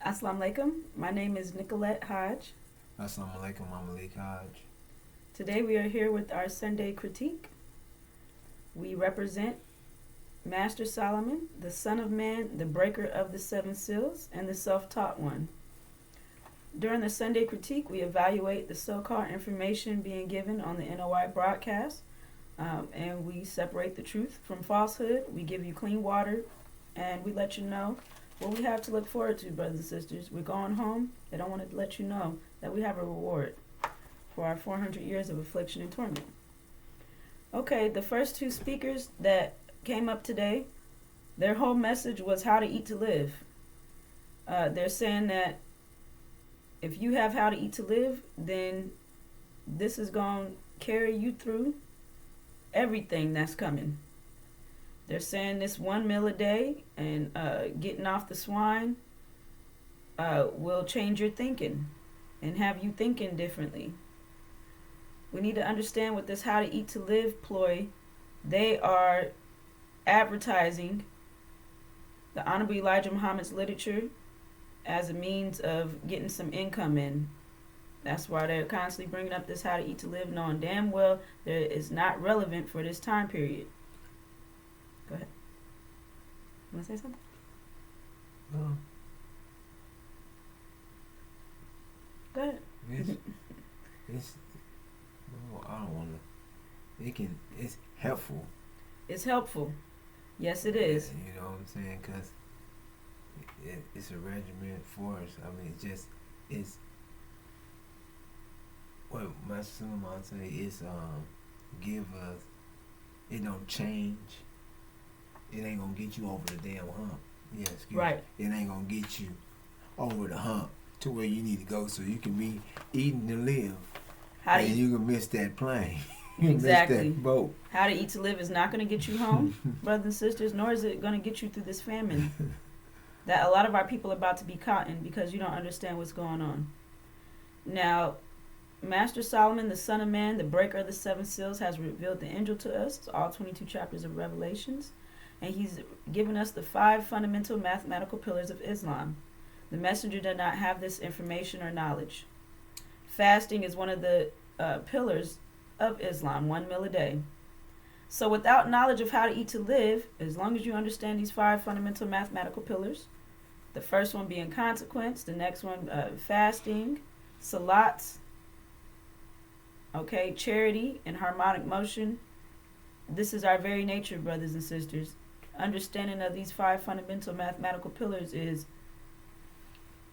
Assalamu alaikum. My name is Nicolette Hodge. Assalamu alaikum, I'm Malik Hodge. Today we are here with our Sunday critique. We represent Master Solomon, the Son of Man, the breaker of the seven seals, and the self-taught one. During the Sunday critique, we evaluate the so-called information being given on the NOI broadcast, and we separate the truth from falsehood. We give you clean water, and we let you know what we have to look forward to, brothers and sisters. We're going home. They don't want to let you know that we have a reward for our 400 years of affliction and torment. Okay, the first two speakers that came up today, their whole message was how to eat to live. They're saying that if you have how to eat to live, then this is going to carry you through everything that's coming. They're saying this one meal a day and getting off the swine will change your thinking and have you thinking differently. We need to understand with this how to eat to live ploy, they are advertising the Honorable Elijah Muhammad's literature as a means of getting some income in. That's why they're constantly bringing up this how to eat to live, knowing damn well that it's not relevant for this time period. Go ahead. You want to say something? No, Go ahead. it's no, I don't want to. It's helpful. It's helpful. Yes, it is. You know what I'm saying? Because it's a regiment for us. I mean, it's what my son might say is give us. It don't change. It ain't gonna get you over the damn hump. Yeah, excuse Right. me. It ain't gonna get you over the hump to where you need to go, so you can be eating to live, How to and eat, you can miss that plane. You Exactly. miss that boat. how to eat to live is not going to get you home, brothers and sisters, nor is it going to get you through this famine that a lot of our people are about to be caught in because you don't understand what's going on. Now, Master Solomon, the Son of Man, the breaker of the seven seals, has revealed the angel to us. It's all 22 chapters of Revelations. And he's given us the 5 fundamental mathematical pillars of Islam. The messenger did not have this information or knowledge. Fasting is one of the pillars of Islam, 1 meal a day. So without knowledge of how to eat to live, as long as you understand these 5 fundamental mathematical pillars, the first one being consequence, the next one fasting, salat, okay, charity, and harmonic motion. This is our very nature, brothers and sisters. Understanding of these 5 fundamental mathematical pillars is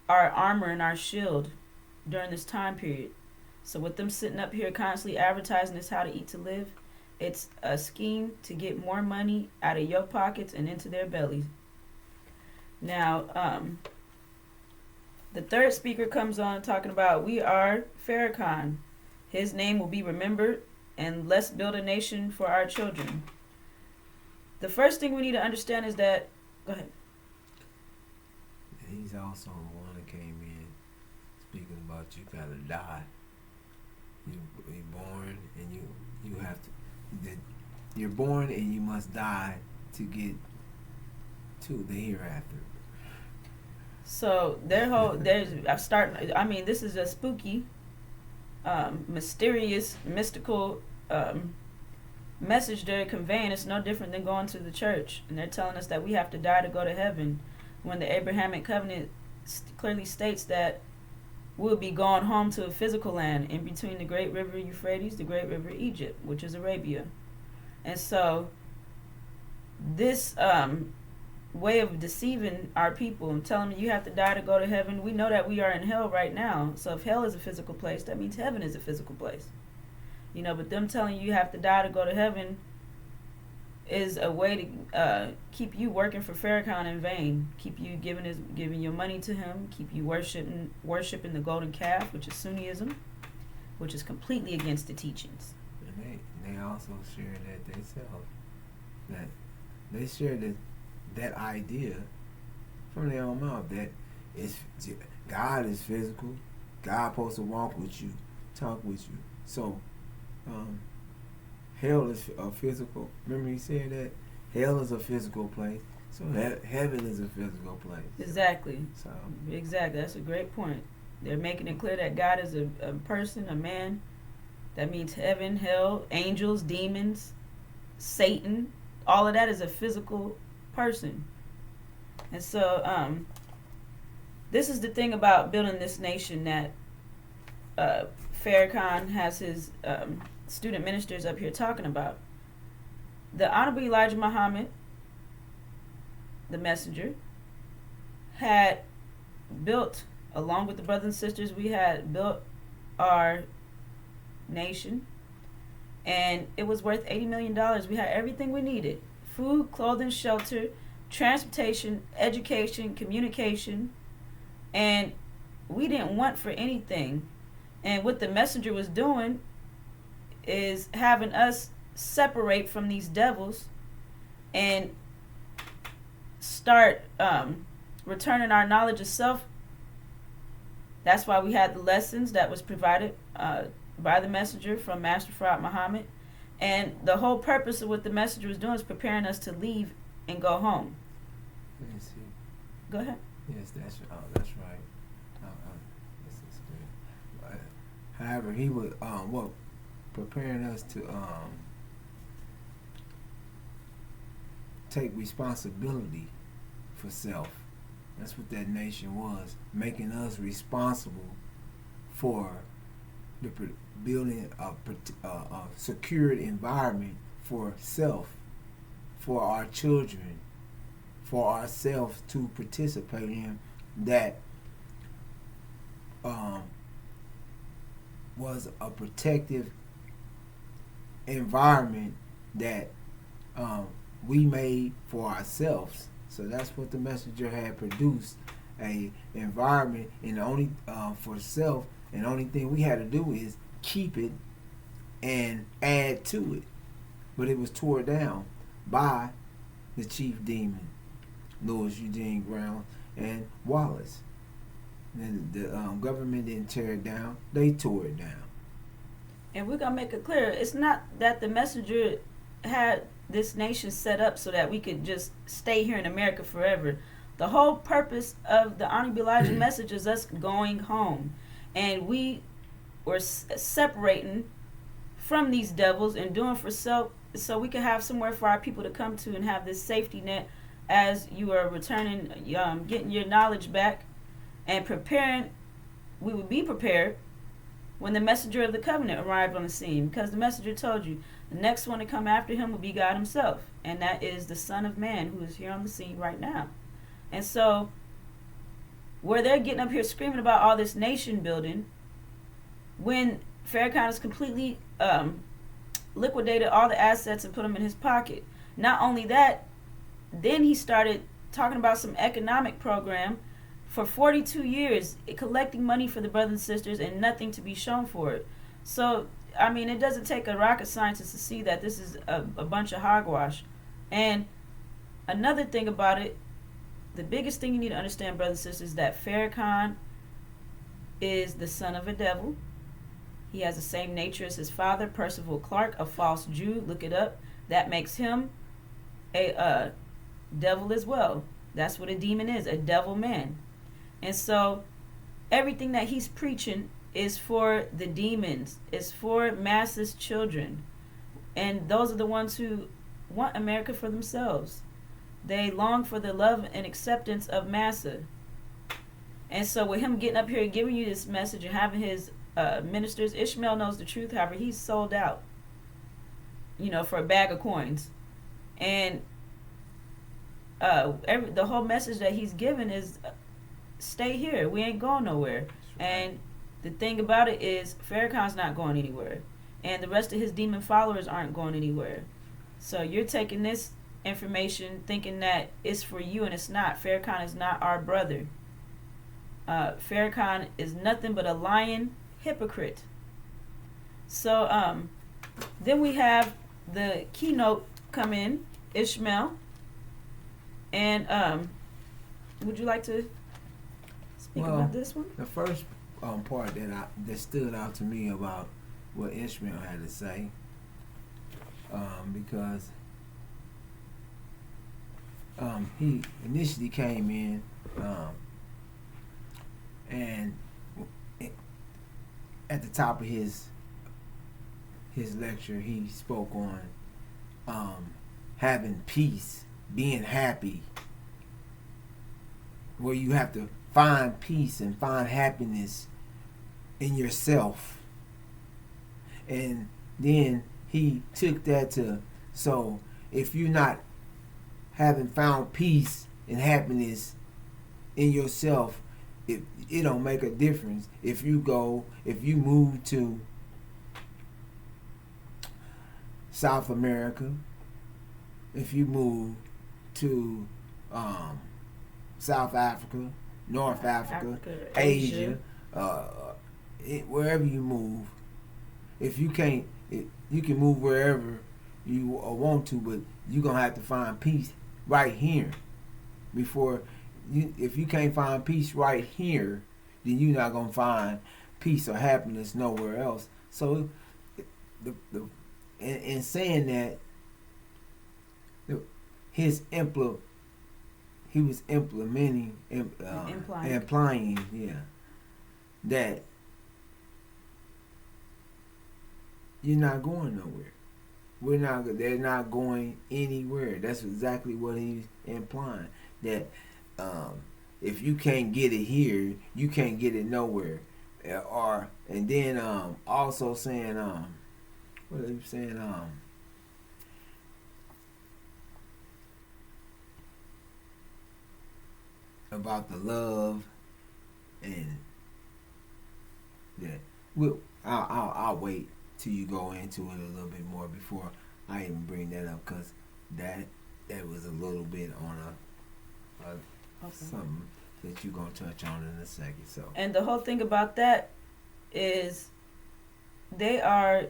our armor and our shield during this time period. So with them sitting up here constantly advertising this how to eat to live, it's a scheme to get more money out of your pockets and into their bellies. Now, the third speaker comes on talking about we are Farrakhan. His name will be remembered, and let's build a nation for our children. The first thing we need to understand is that, go ahead. He's also the one that came in speaking about you gotta die. You're born and you have to. That you're born and you must die to get to the hereafter. So this is a spooky, mysterious, mystical message they're conveying. It's no different than going to the church, and they're telling us that we have to die to go to heaven, when the Abrahamic covenant clearly states that we'll be going home to a physical land in between the great river Euphrates, the great river Egypt, which is Arabia. And so this way of deceiving our people and telling them you have to die to go to heaven, we know that we are in hell right now. So if hell is a physical place, that means heaven is a physical place. But them telling you have to die to go to heaven is a way to keep you working for Farrakhan in vain, keep you giving your money to him, keep you worshiping the golden calf, which is Sunnism, which is completely against the teachings. And they also share that themselves. That they share that idea from their own mouth that God is physical. God supposed to walk with you, talk with you. So hell is a physical. Remember he said that hell is a physical place. So heaven is a physical place. Exactly. So Exactly. That's a great point. They're making it clear that God is a person, a man. That means heaven, hell, angels, demons, Satan. All of that is a physical person. And so, this is the thing about building this nation that Farrakhan has his student ministers up here talking about. The Honorable Elijah Muhammad, the messenger, had built, along with the brothers and sisters, we had built our nation, and it was worth $80 million. We had everything we needed: food, clothing, shelter, transportation, education, communication, and we didn't want for anything. And what the messenger was doing is having us separate from these devils and start returning our knowledge of self. That's why we had the lessons that was provided by the messenger from Master Fard Muhammad. And the whole purpose of what the messenger was doing is preparing us to leave and go home. let me see. Go ahead. Yes, that's right. This is good. However, he was preparing us to take responsibility for self. That's what that nation was, making us responsible for the building a secured environment for self, for our children, for ourselves to participate in, that was a protective environment that we made for ourselves. So that's what the messenger had produced, a environment, and the only for self, and the only thing we had to do is keep it and add to it. But it was torn down by the chief demon, Louis Eugene Brown and Wallace. And the government didn't tear it down; they tore it down. And we're gonna make it clear: it's not that the messenger had this nation set up so that we could just stay here in America forever. The whole purpose of the Honorable Elijah message is us going home, and we were separating from these devils and doing for self, so we can have somewhere for our people to come to and have this safety net as you are returning, getting your knowledge back and preparing. We would be prepared when the messenger of the covenant arrived on the scene, because the messenger told you the next one to come after him will be God himself, and that is the Son of Man, who is here on the scene right now. And so where they're getting up here screaming about all this nation building, when Farrakhan has completely liquidated all the assets and put them in his pocket. Not only that, then he started talking about some economic program for 42 years, collecting money for the brothers and sisters and nothing to be shown for it. So, I mean, it doesn't take a rocket scientist to see that this is a bunch of hogwash. And another thing about it, the biggest thing you need to understand, brothers and sisters, is that Farrakhan is the son of a devil. He has the same nature as his father, Percival Clark, a false Jew. Look it up. That makes him a devil as well. That's what a demon is, a devil man. And so everything that he's preaching is for the demons. It's for masses' children. And those are the ones who want America for themselves. They long for the love and acceptance of massa. And so with him getting up here and giving you this message and having his ministers, Ishmael knows the truth. However, he's sold out, for a bag of coins. And the whole message that he's given is stay here. We ain't going nowhere. And the thing about it is Farrakhan's not going anywhere. And the rest of his demon followers aren't going anywhere. So you're taking this information thinking that it's for you, and it's not. Farrakhan is not our brother. Farrakhan is nothing but a lying hypocrite. So then we have the keynote come in, Ishmael. And would you like to speak about this one? The first part that stood out to me about what Ishmael had to say, because he initially came in, and at the top of his lecture, he spoke on having peace, being happy, where you have to find peace and find happiness in yourself. And then he took that to, so if you're not having found peace and happiness in yourself, it don't make a difference if you move to South America, if you move to South Africa, North Africa, Asia, wherever you move. If you can't, you can move wherever you want to, but you're gonna have to find peace right here. Before if you can't find peace right here, then you're not gonna find peace or happiness nowhere else. So, in saying that, he was implying, that you're not going nowhere. They're not going anywhere. That's exactly what he's implying. That if you can't get it here, you can't get it nowhere. And then also saying what are you saying? About the love and that. I'll wait till you go into it a little bit more before I even bring that up, because that was a little bit on something that you're gonna touch on in a second. So, and the whole thing about that is they are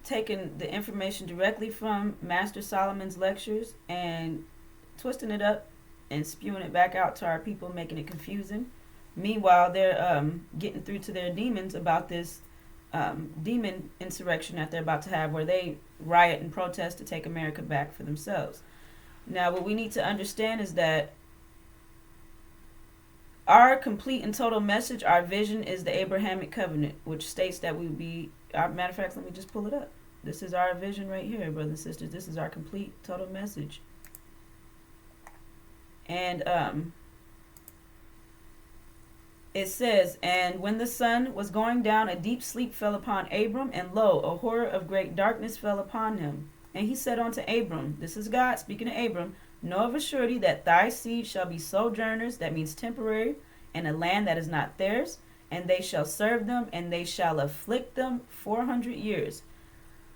taking the information directly from Master Solomon's lectures and twisting it up and spewing it back out to our people, making it confusing. Meanwhile, they're getting through to their demons about this demon insurrection that they're about to have, where they riot and protest to take America back for themselves. Now, what we need to understand is that our complete and total message, our vision, is the Abrahamic covenant, which states that we would be. Matter of fact, let me just pull it up. This is our vision right here, brothers and sisters. This is our complete, total message. And it says, and when the sun was going down, a deep sleep fell upon Abram, and lo, a horror of great darkness fell upon him. And he said unto Abram, this is God speaking to Abram, know of a surety that thy seed shall be sojourners, that means temporary, in a land that is not theirs, and they shall serve them, and they shall afflict them 400 years.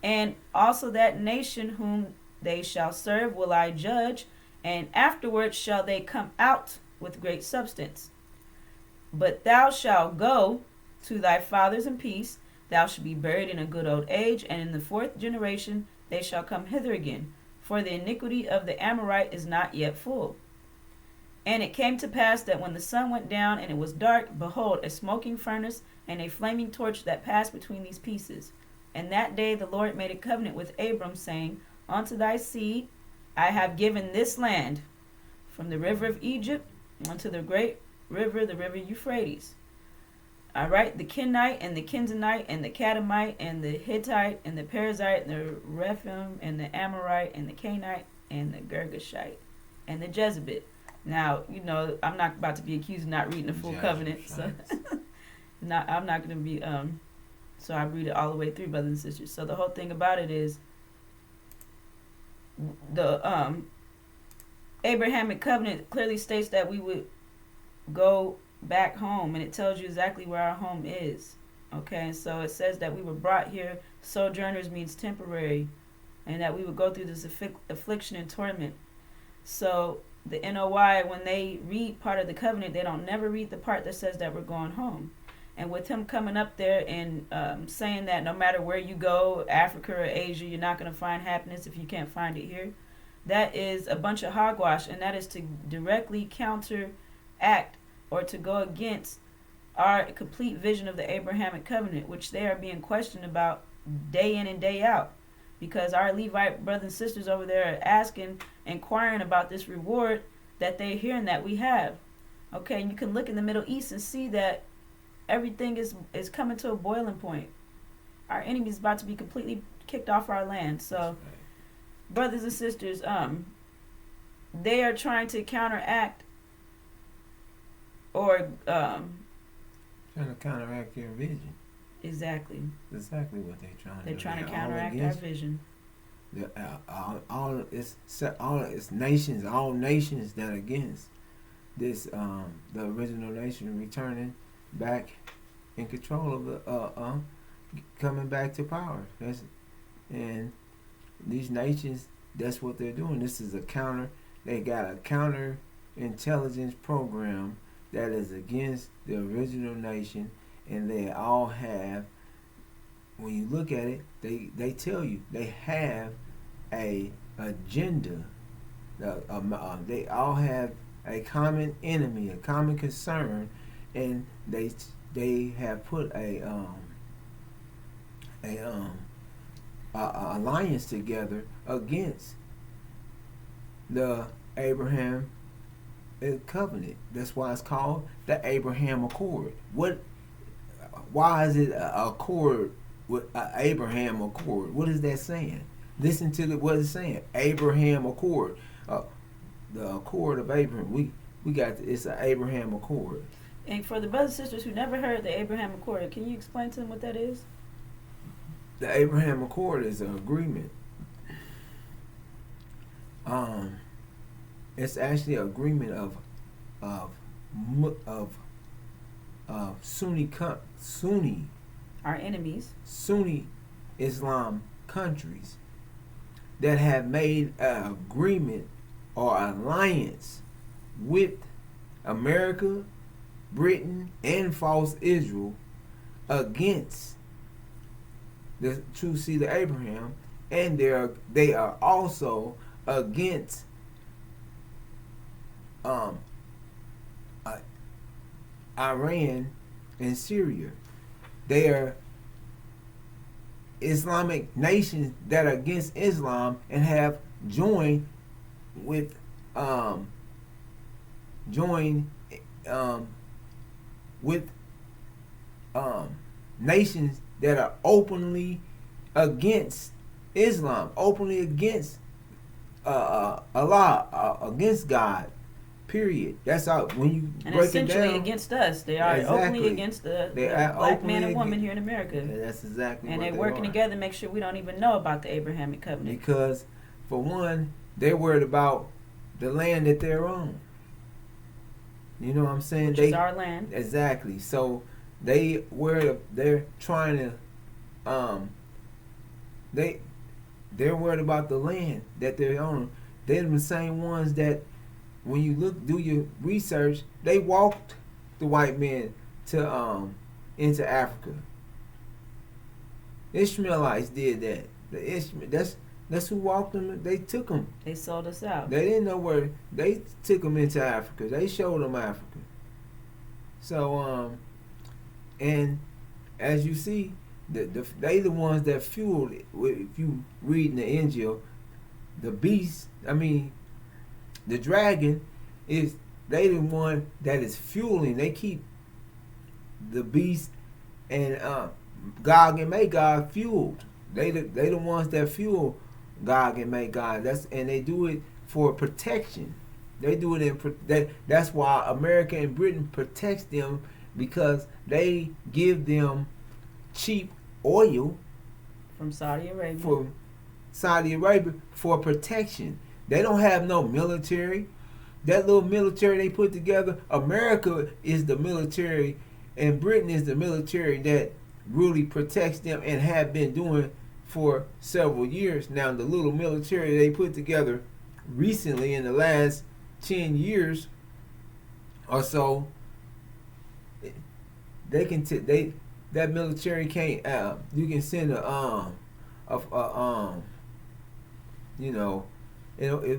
And also that nation whom they shall serve will I judge, and afterwards shall they come out with great substance. But thou shalt go to thy fathers in peace, thou shalt be buried in a good old age, and in the 4th generation they shall come hither again, for the iniquity of the Amorite is not yet full. And it came to pass that when the sun went down and it was dark, behold, a smoking furnace and a flaming torch that passed between these pieces. And that day the Lord made a covenant with Abram, saying, unto thy seed I have given this land, from the river of Egypt unto the great river, the river Euphrates. All right, the Kenite and the Kenzanite and the Catamite and the Hittite and the Perizzite and the Rephaim and the Amorite and the Canaanite and the Girgashite and the Jezebel. Now, I'm not about to be accused of not reading the full covenant, so I'm not going to be, so I read it all the way through, brothers and sisters. So the whole thing about it is the Abrahamic covenant clearly states that we would go back home, and it tells you exactly where our home is. Okay, so it says that we were brought here. Sojourners means temporary, and that we would go through this affliction and torment. So the NOI, when they read part of the covenant, they don't never read the part that says that we're going home. And with him coming up there and saying that no matter where you go, Africa or Asia, you're not going to find happiness if you can't find it here, that is a bunch of hogwash, and that is to directly counteract or to go against our complete vision of the Abrahamic covenant, which they are being questioned about day in and day out. Because our Levite brothers and sisters over there are asking, inquiring about this reward that they're hearing that we have. Okay, and you can look in the Middle East and see that everything is coming to a boiling point. Our enemy is about to be completely kicked off our land. So, brothers and sisters, they are trying to counteract or trying to counteract your vision. Exactly. Exactly what they're trying to do. They're trying to counteract our vision. All it's nations, all nations that are against this, the original nation returning back in control of the, coming back to power. And these nations, that's what they're doing. This is a counter. They got a counter intelligence program that is against the original nation, and they all have. When you look at it, they tell you they have a agenda. They all have a common enemy, a common concern, and they have put a alliance together against the Abraham covenant. That's why it's called the Abraham Accord. Why is it a accord with Abraham Accord? What is that saying? Listen to what it's saying. Abraham Accord. The Accord of Abraham. We got it's an Abraham Accord. And for the brothers and sisters who never heard the Abraham Accord, can you explain to them what that is? The Abraham Accord is an agreement. It's actually an agreement of Sunni, our enemies, Sunni Islam countries that have made an agreement or alliance with America, Britain, and false Israel against the true seed of Abraham, and they are also against Iran and Syria. They are Islamic nations that are against Islam and have joined with nations that are openly against Islam, openly against Allah, against God. Period. That's how when you and break essentially it down, against us. They are openly against the black man and woman here in America. That's exactly. And what they're working together to make sure we don't even know about the Abrahamic covenant. Because, for one, they're worried about the land that they're on. You know what I'm saying? Which is our land. Exactly. So they're trying to they're worried about the land that they're on. They're the same ones that, when you do your research, they walked the white men to into Africa. Ishmaelites did that. That's who walked them. They took them. They sold us out. They didn't know where. They took them into Africa. They showed them Africa. So and as you see, they the ones that fueled it. If you read in the Injil, the beast. The dragon they the one that is fueling. They keep the beast and Gog and Magog fueled. They the ones that fuel Gog and Magog. And they do it for protection. They do it that's why America and Britain protects them, because they give them cheap oil from Saudi Arabia. From Saudi Arabia for protection. They don't have no military. That little military they put together, America is the military and Britain is the military that really protects them and have been doing for several years. Now, the little military they put together recently in the last 10 years or so, that military can't, you can send it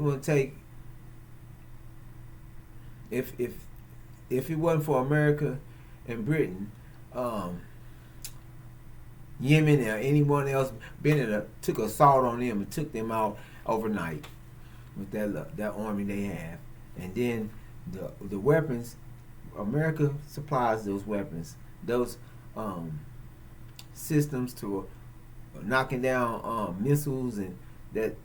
wouldn't take, if it wasn't for America and Britain, Yemen or anyone else took assault on them and took them out overnight. with that army they have, and then the weapons. America supplies those weapons, those systems to knocking down missiles, and that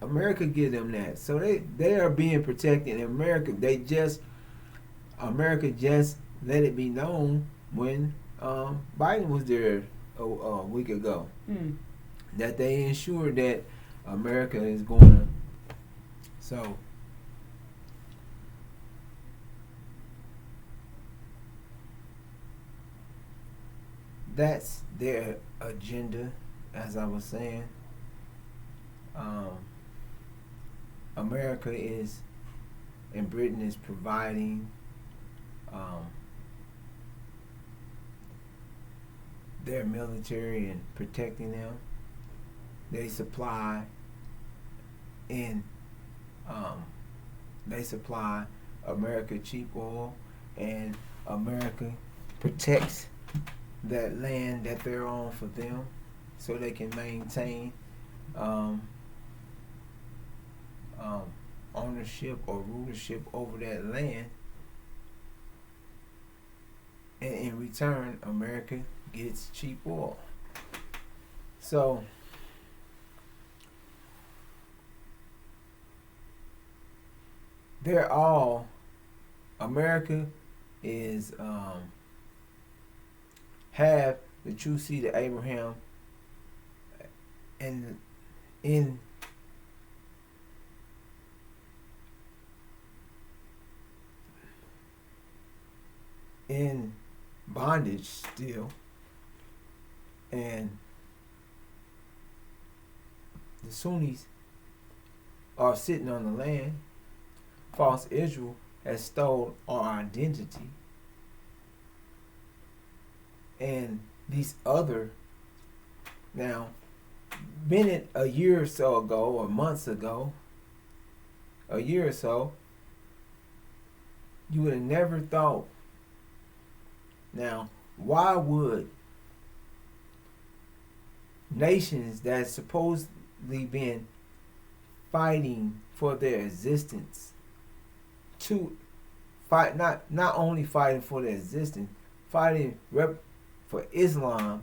America give them that. So they are being protected in America. America just let it be known when Biden was there a week ago that they ensured that America is going to. So that's their agenda, as I was saying. America is, and Britain is providing their military and protecting them. They supply in they supply America cheap oil, and America protects that land that they're on for them, so they can maintain ownership or rulership over that land. And in return, America gets cheap oil. So they're all, America is have the true seed of Abraham, and in bondage still, and the Sunnis are sitting on the land. False Israel has stole our identity, and these other, now Bennett a year or so ago, or months ago, a year or so, you would have never thought. Now, why would nations that supposedly been fighting for their existence to fight, not only fighting for their existence, fighting for Islam,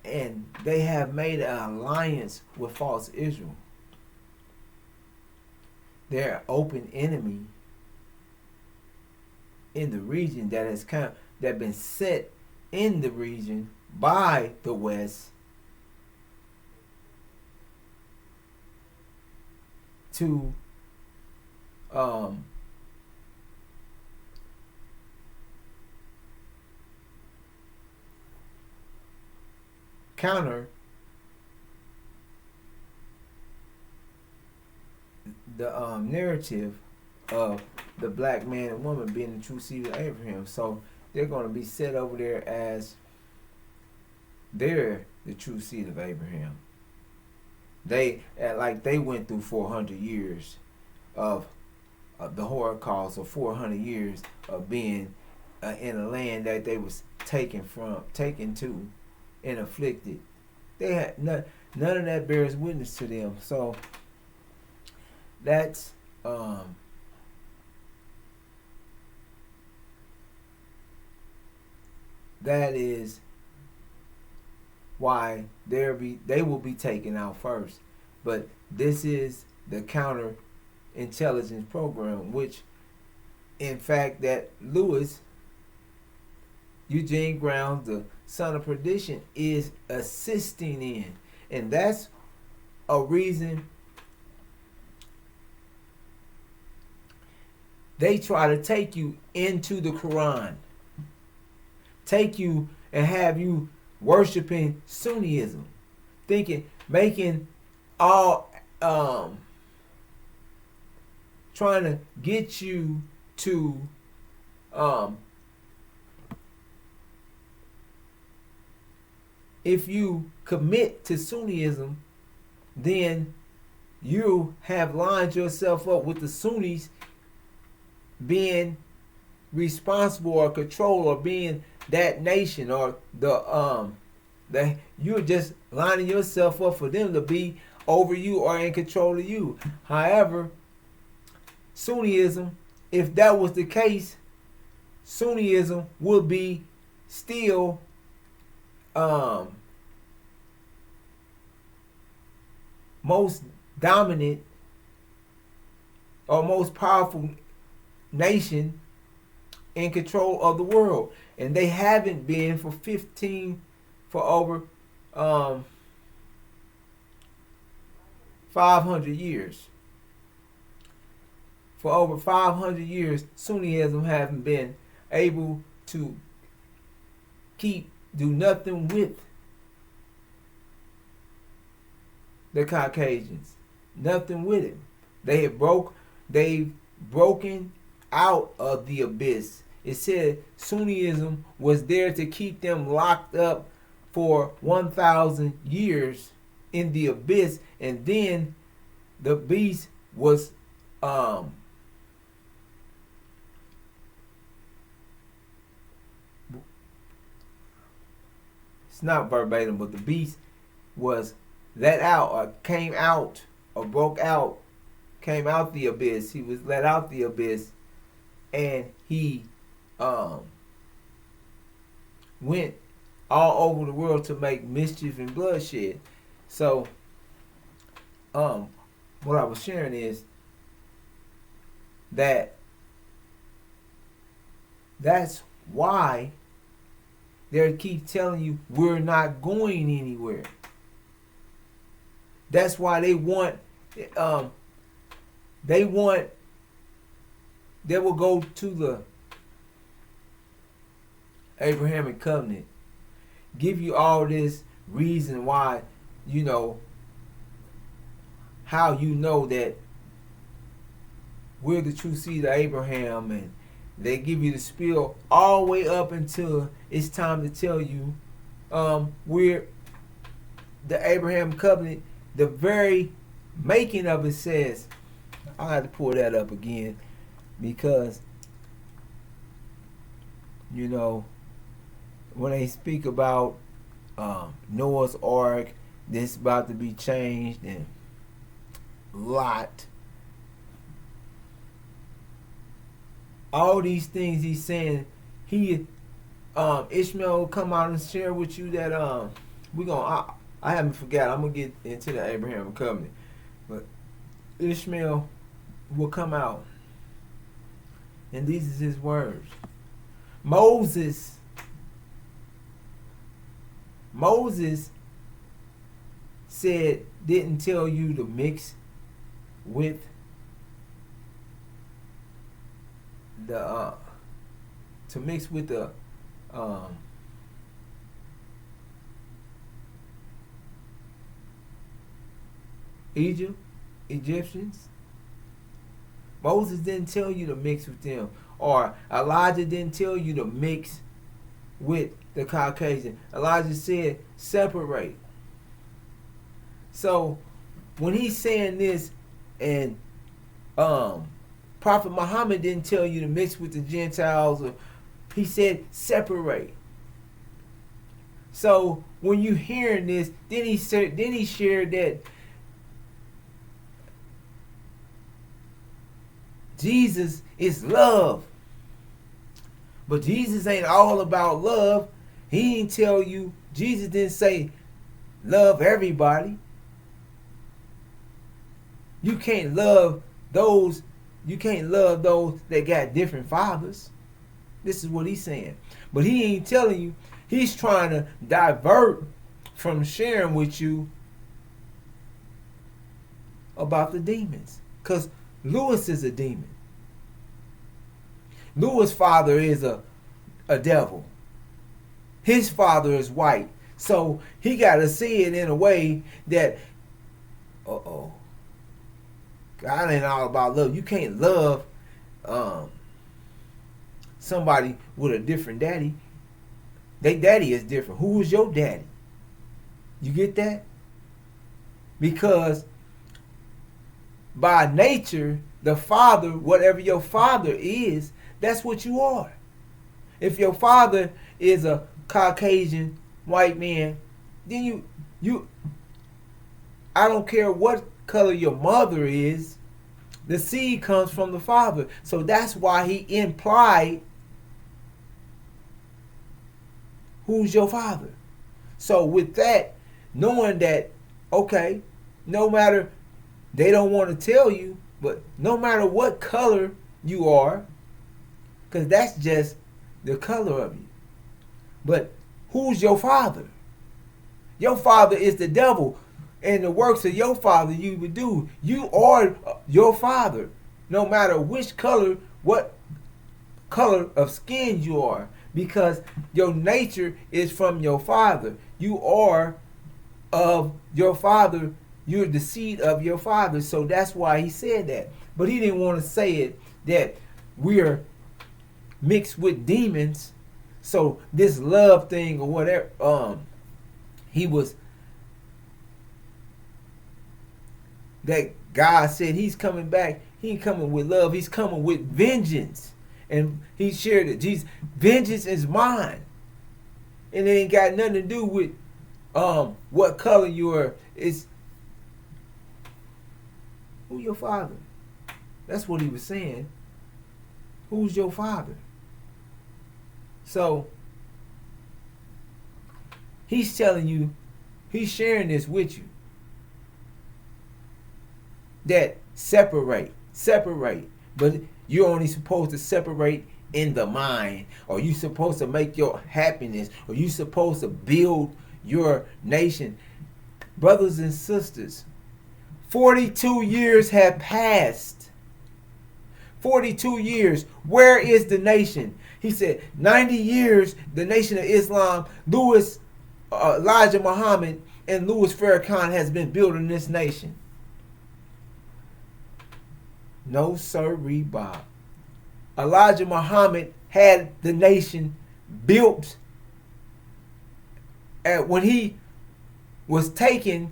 and they have made an alliance with false Israel. They're an open enemy in the region that has that been set in the region by the West to counter the narrative of the black man and woman being the true seed of Abraham. So they're going to be set over there as they're the true seed of Abraham. They went through 400 years of the Holocaust, or 400 years of being in a land that they was taken to, and afflicted. They had none of that bears witness to them. So that's that is why they will be taken out first. But this is the counter intelligence program, which in fact that Eugene Grounds, the son of perdition, is assisting in. And that's a reason they try to take you into the Quran, take you and have you worshiping Sunnism, making all, trying to get you to if you commit to Sunnism, then you have lined yourself up with the Sunnis being responsible or control, or being that nation, or you're just lining yourself up for them to be over you or in control of you. However, Sunniism, if that was the case, Sunniism would be still most dominant or most powerful nation in control of the world, and they haven't been for over 500 years. For over 500 years, Sunniism haven't been able to do nothing with the Caucasians. Nothing with it. They've broken out of the abyss. It said Sunniism was there to keep them locked up for 1,000 years in the abyss, and then the beast was it's not verbatim, but the beast was let out or came out or broke out, came out the abyss. He was let out the abyss, and he went all over the world to make mischief and bloodshed. So what I was sharing is that's why they keep telling you we're not going anywhere. That's why they will go to the Abrahamic covenant, give you all this reason why, how you know that we're the true seed of Abraham, and they give you the spiel all the way up until it's time to tell you we're the Abraham covenant. The very making of it says, I'll have to pull that up again, because when they speak about Noah's Ark, this about to be changed, and Lot, all these things he's saying, Ishmael will come out and share with you that I haven't forgot. I'm gonna get into the Abraham covenant, but Ishmael will come out, and these is his words. Moses said, didn't tell you to mix with the Egyptians. Moses didn't tell you to mix with them, or Elijah didn't tell you to mix with the Caucasian. Elijah said separate. So when he's saying this, and Prophet Muhammad didn't tell you to mix with the Gentiles, or he said separate. So when you hearing this, then he shared that Jesus is love. But Jesus ain't all about love. He didn't tell you, Jesus didn't say love everybody. You can't love those that got different fathers. This is what he's saying. But he ain't telling you. He's trying to divert from sharing with you about the demons. Because Lewis is a demon. Lewis' father is a devil. His father is white. So he got to see it in a way that, God ain't all about love. You can't love somebody with a different daddy. Their daddy is different. Who is your daddy? You get that? Because by nature, the father, whatever your father is, that's what you are. If your father is a Caucasian white man, then I don't care what color your mother is, the seed comes from the Father. So that's why he implied, who's your father? So with that, knowing that, okay, no matter, they don't want to tell you, but no matter what color you are, because that's just the color of you. But who's your father? Your father is the devil, and the works of your father you would do. You are your father, no matter which color, what color of skin you are, because your nature is from your father. You are of your father. You're the seed of your father. So that's why he said that. But he didn't want to say it that we're mixed with demons. So this love thing or whatever, he was, that God said he's coming back. He ain't coming with love. He's coming with vengeance. And he shared it. Jesus, vengeance is mine. And it ain't got nothing to do with what color you are. It's who your father. That's what he was saying. Who's your father? So he's telling you, he's sharing this with you, that separate. But you're only supposed to separate in the mind, or you supposed to make your happiness, or you supposed to build your nation. Brothers and sisters, 42 years have passed. 42 years. Where is the nation? He said 90 years, the Nation of Islam, Elijah Muhammad and Louis Farrakhan has been building this nation. No sirree, Bob. Elijah Muhammad had the nation built when he was taken.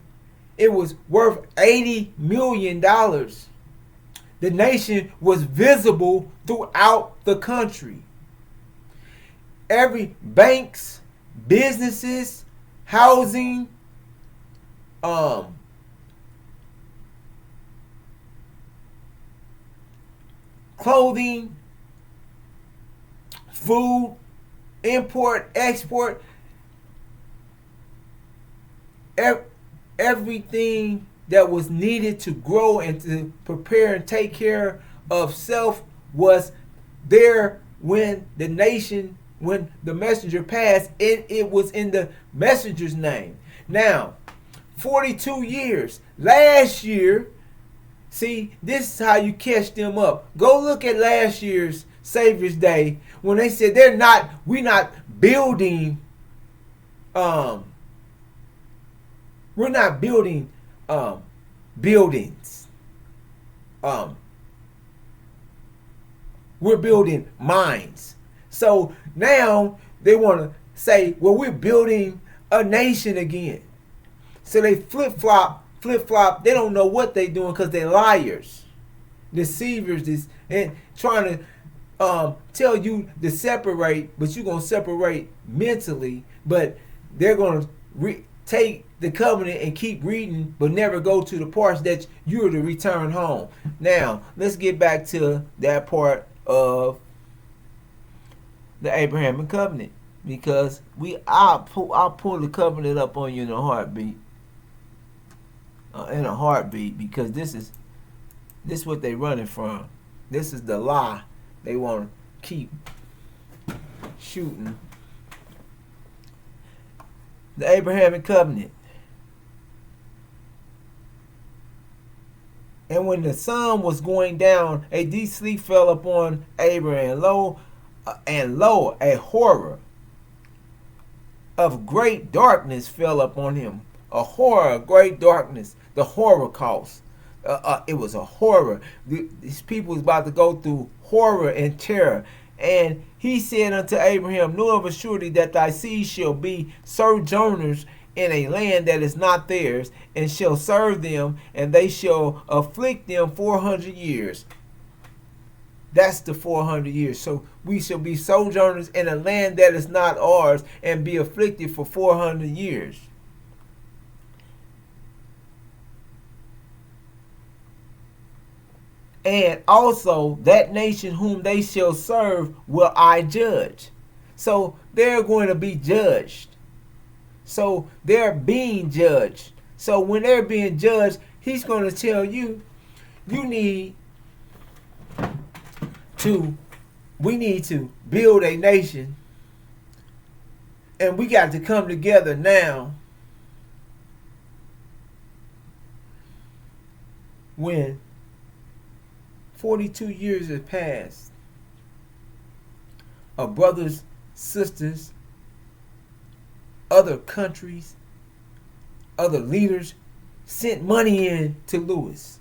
It was worth $80 million. The nation was visible throughout the country. Every banks, businesses, housing, clothing, food, import, export, everything that was needed to grow and to prepare and take care of self was there when the nation, when the messenger passed. It was in the messenger's name. Now, 42 years. Last year, see, this is how you catch them up. Go look at last year's Savior's Day when they said we're not building, we're not building buildings. We're building minds. So now they want to say, well, we're building a nation again. So they flip-flop. They don't know what they're doing because they're liars, deceivers, and trying to tell you to separate, but you're going to separate mentally, but they're going to take the covenant and keep reading, but never go to the parts that you're to return home. Now, let's get back to that part of the Abrahamic covenant, because I'll pull the covenant up on you in a heartbeat. Because this is what they're running from. This is the lie they want to keep shooting. The Abrahamic covenant. And when the sun was going down, a deep sleep fell upon Abraham. Lo, a horror of great darkness fell upon him. A horror of great darkness. The Holocaust. It was a horror. These people was about to go through horror and terror. And he said unto Abraham, know of a surety that thy seed shall be sojourners in a land that is not theirs, and shall serve them, and they shall afflict them 400 years. That's the 400 years. So we shall be sojourners in a land that is not ours, and be afflicted for 400 years. And also that nation whom they shall serve will I judge. So they're going to be judged. So they're being judged. So when they're being judged, he's going to tell you, you need to, we need to build a nation. And we got to come together now when 42 years have passed of brothers, sisters, other countries, other leaders sent money in to Lewis.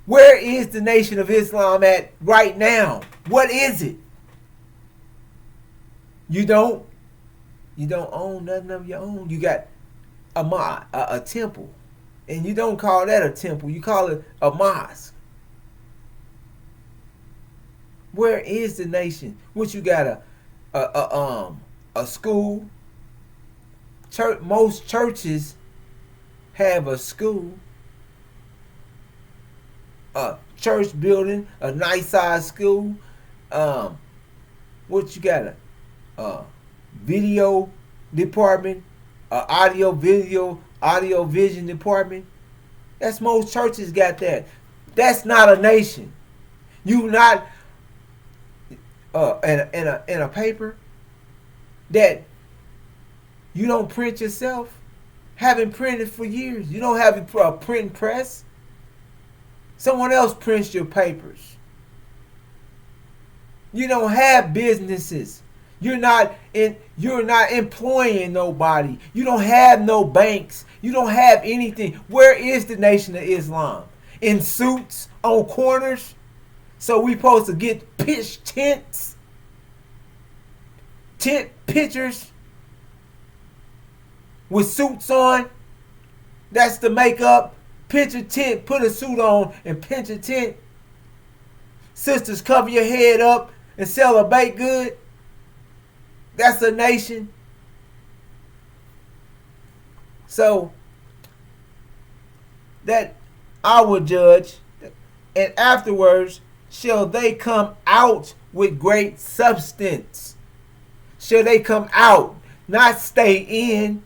Where is the Nation of Islam at right now? What is it? You don't own nothing of your own. You got a temple. And you don't call that a temple. You call it a mosque. Where is the nation? What you got a school? Most churches have a school, a church building, a nice size school. What you got? A video department, audio vision department. That's most churches got that. That's not a nation. You not in a paper that you don't print yourself. Haven't printed for years. You don't have a print press. Someone else prints your papers. You don't have businesses. You're not employing nobody. You don't have no banks. You don't have anything. Where is the Nation of Islam? In suits on corners? So we supposed to get pitch tents? Tent pictures with suits on? That's the makeup. Pitch a tent, put a suit on and pinch a tent. Sisters, cover your head up and sell a baked good. That's a nation. So that I will judge, and afterwards shall they come out with great substance. Shall they come out, not stay in.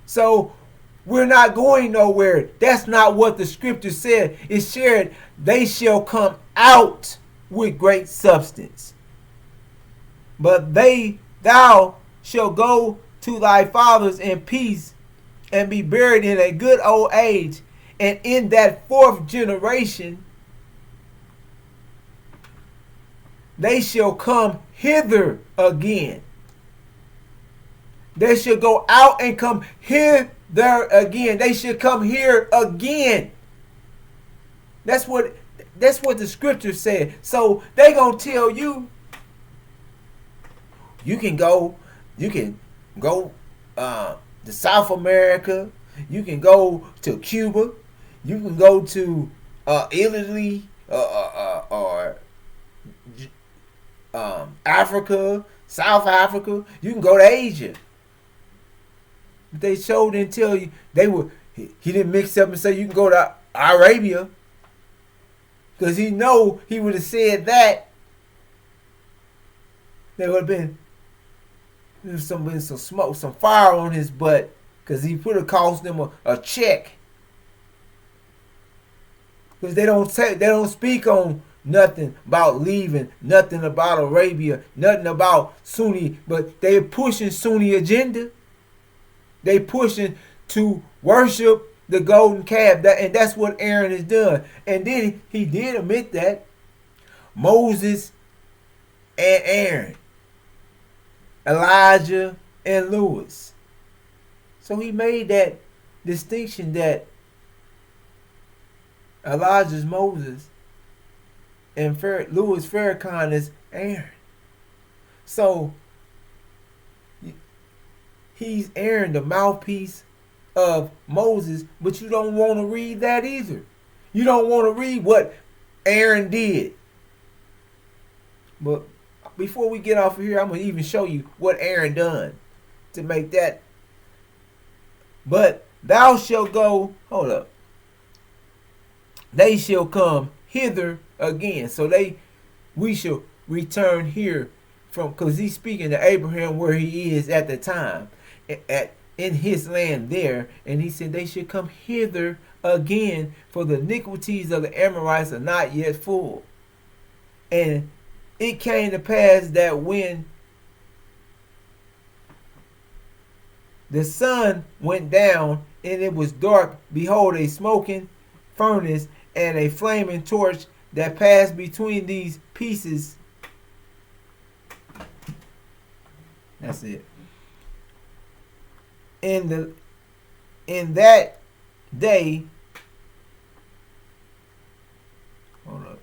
So we're not going nowhere. That's not what the scripture said. It shared, they shall come out with great substance. But thou shalt go to thy fathers in peace and be buried in a good old age. And in that fourth generation, they shall come hither again. They shall go out and come hither again. They shall come here again. That's what the scripture said. So they gonna tell you, you can go to South America. You can go to Cuba. You can go to Italy or Africa, South Africa. You can go to Asia. But they showed and tell you he didn't mix up and say you can go to Arabia, because he know he would have said that. There would have been some smoke, some fire on his butt, because he would have cost them a check. Because they don't speak on nothing about leaving, nothing about Arabia, nothing about Sunni, but they're pushing Sunni agenda. They pushing to worship the golden calf, and that's what Aaron has done. And then he did admit that Moses and Aaron, Elijah and Lewis. So he made that distinction that Elijah's Moses and Louis Farrakhan is Aaron. So he's Aaron, the mouthpiece of Moses, but you don't want to read that either. You don't want to read what Aaron did. But before we get off of here, I'm going to even show you what Aaron done to make that. But thou shalt go, hold up. they shall come hither again. So we shall return here from, because he's speaking to Abraham where he is at the time, in his land there, and he said they should come hither again, for the iniquities of the Amorites are not yet full. And it came to pass that when the sun went down and it was dark, behold, a smoking furnace and a flaming torch that passed between these pieces. That's it. In that day, hold up.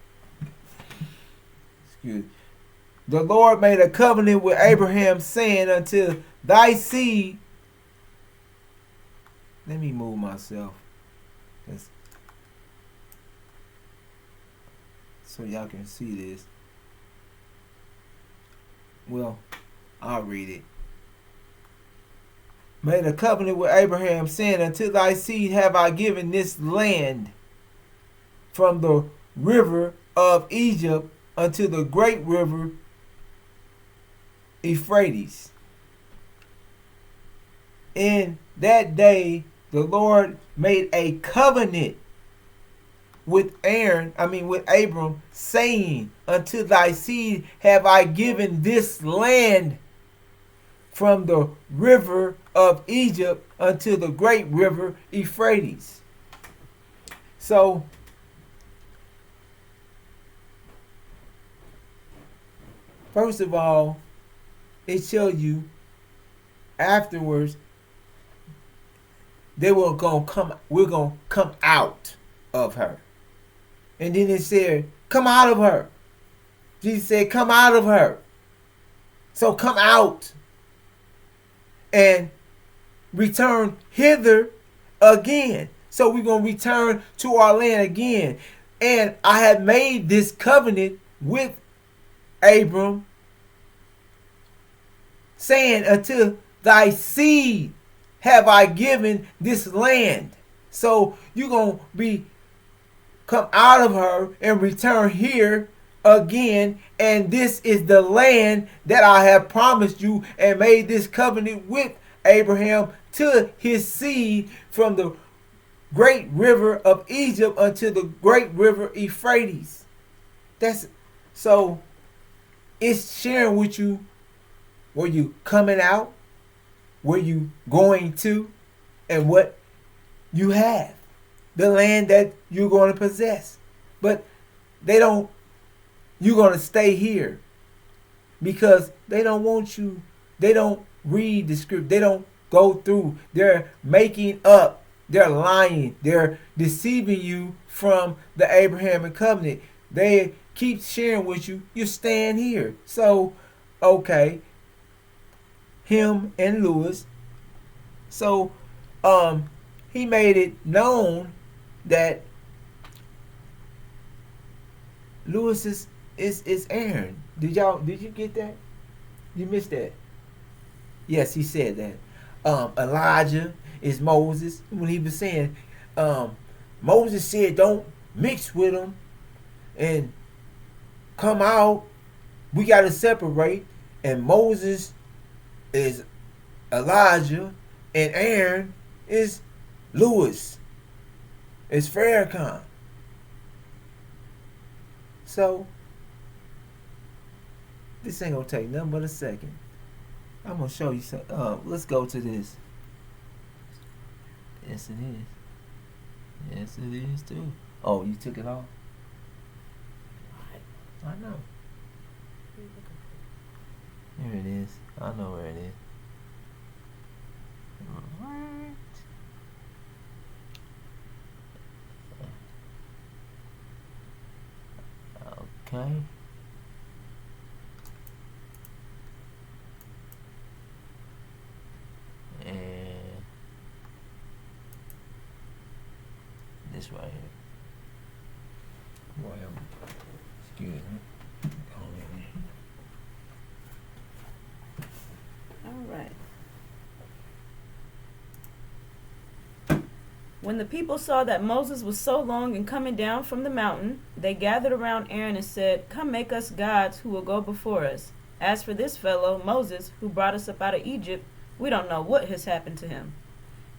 Excuse me. The Lord made a covenant with Abraham, saying, until thy seed. Let me move myself. So y'all can see this. Well, I'll read it. Made a covenant with Abraham, saying, unto thy seed have I given this land, from the river of Egypt unto the great river Euphrates. In that day the Lord made a covenant with Abram, saying, unto thy seed have I given this land, from the river of Egypt unto the great river Euphrates. So first of all, it shows you afterwards we're gonna come out of her. And then it said, come out of her. Jesus said, come out of her. So come out and return hither again. So we're going to return to our land again. And I have made this covenant with Abram, saying, unto thy seed have I given this land. So you're going to come out of her and return here again, and this is the land that I have promised you and made this covenant with Abraham to his seed, from the great river of Egypt unto the great river Euphrates. So it's sharing with you where you coming out, where you going to, and what you have, the land that you're going to possess. But you're going to stay here because they don't want you. They don't read the script. They don't go through. They're making up. They're lying. They're deceiving you from the Abrahamic covenant. They keep sharing with you. You're staying here. So, okay. Him and Lewis. So, he made it known that Lewis is Aaron. Did you get that? You missed that. Yes, he said that. Elijah is Moses. When he was saying, Moses said, don't mix with them and come out. We got to separate. And Moses is Elijah, and Aaron is Lewis. It's Farrakhan. So this ain't gonna take nothing but a second. I'm gonna show you some. Let's go to this. Yes, it is. Yes, it is too. Oh, you took it off? I know. Here it is. I know where it is. Okay. And this right here. Well, excuse me. All right. When the people saw that Moses was so long in coming down from the mountain, they gathered around Aaron and said, "Come make us gods who will go before us. As for this fellow, Moses, who brought us up out of Egypt, we don't know what has happened to him."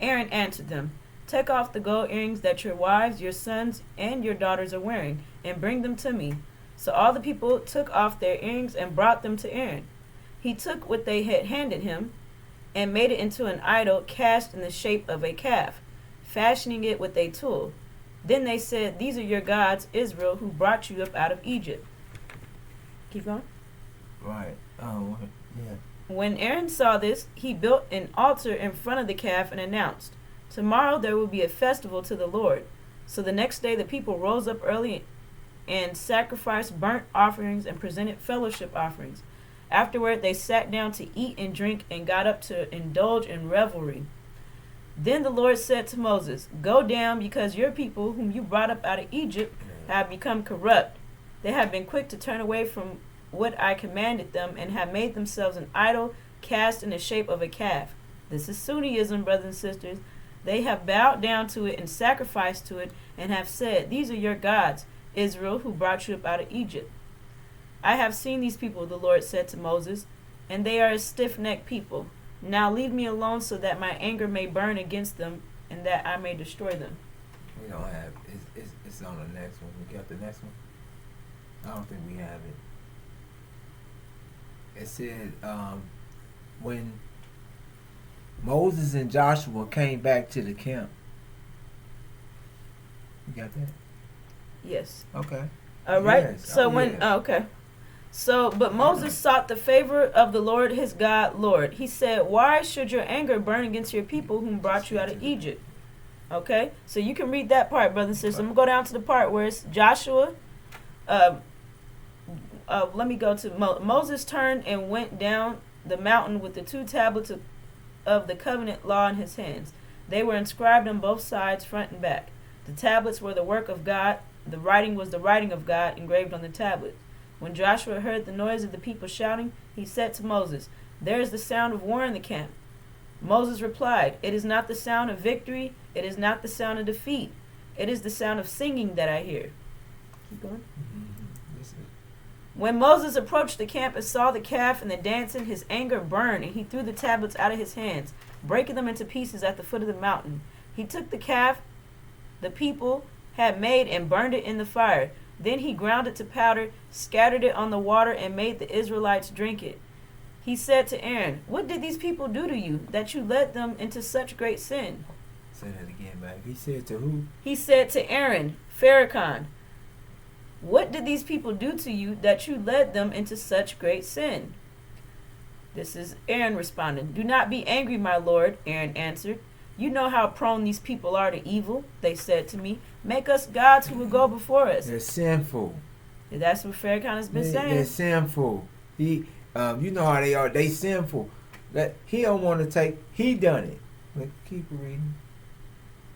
Aaron answered them, "Take off the gold earrings that your wives, your sons, and your daughters are wearing, and bring them to me." So all the people took off their earrings and brought them to Aaron. He took what they had handed him and made it into an idol cast in the shape of a calf, fashioning it with a tool. Then they said, "These are your gods, Israel, who brought you up out of Egypt." Keep going. Right. Yeah. When Aaron saw this, he built an altar in front of the calf and announced, "Tomorrow there will be a festival to the Lord." So the next day the people rose up early and sacrificed burnt offerings and presented fellowship offerings. Afterward they sat down to eat and drink and got up to indulge in revelry. Then the Lord said to Moses, "Go down, because your people, whom you brought up out of Egypt, have become corrupt. They have been quick to turn away from what I commanded them and have made themselves an idol cast in the shape of a calf." This is Sunniism, brothers and sisters. They have bowed down to it and sacrificed to it and have said, "These are your gods, Israel, who brought you up out of Egypt." "I have seen these people," the Lord said to Moses, "and they are a stiff-necked people. Now leave me alone so that my anger may burn against them and that I may destroy them." We don't have. It's on the next one. We got the next one. I don't think we have it. It said when Moses and Joshua came back to the camp. You got that? Yes. Okay. All right. Yes. So Oh, when yeah. okay. So, but Moses sought the favor of the Lord his God, Lord. He said, "Why should your anger burn against your people whom brought you out of Egypt?" Okay? So you can read that part, brothers and sisters. I'm going to go down to the part where it's Joshua. Let me go to Moses turned and went down the mountain with the 2 tablets of the covenant law in his hands. They were inscribed on both sides, front and back. The tablets were the work of God. The writing was the writing of God engraved on the tablets. When Joshua heard the noise of the people shouting, he said to Moses, "There is the sound of war in the camp." Moses replied, "It is not the sound of victory. It is not the sound of defeat. It is the sound of singing that I hear." Keep going. When Moses approached the camp and saw the calf and the dancing, his anger burned, and he threw the tablets out of his hands, breaking them into pieces at the foot of the mountain. He took the calf the people had made and burned it in the fire. Then he ground it to powder, scattered it on the water, and made the Israelites drink it. He said to Aaron, "What did these people do to you, that you led them into such great sin?" Say that again, man. He said to who? He said to Aaron, Farrakhan, "What did these people do to you, that you led them into such great sin?" This is Aaron responding. "Do not be angry, my lord," Aaron answered. "You know how prone these people are to evil. They said to me, 'Make us gods who will go before us.'" They're sinful. That's what Farrakhan has been They're saying. sinful. You know how they are. They sinful. That he don't want to take. He done it. But keep reading.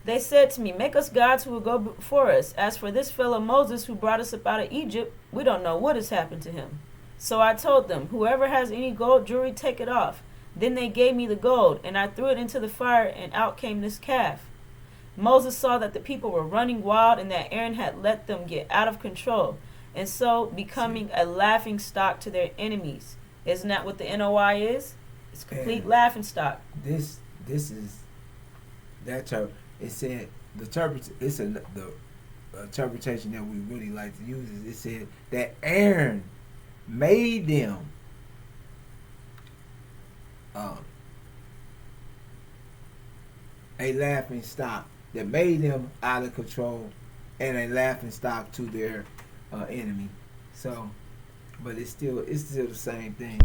They said to me, "Make us gods who will go before us. As for this fellow Moses who brought us up out of Egypt, we don't know what has happened to him." So I told them, "Whoever has any gold jewelry, take it off." Then they gave me the gold, and I threw it into the fire, and out came this calf. Moses saw that the people were running wild and that Aaron had let them get out of control, and so becoming a laughing stock to their enemies. Isn't that what the NOI is? It's complete And laughing stock. This is that term. It said the interpretation that we really like to use is it said that Aaron made them a laughing stock, that made them out of control and a laughing stock to their enemy. So, but it's still the same thing.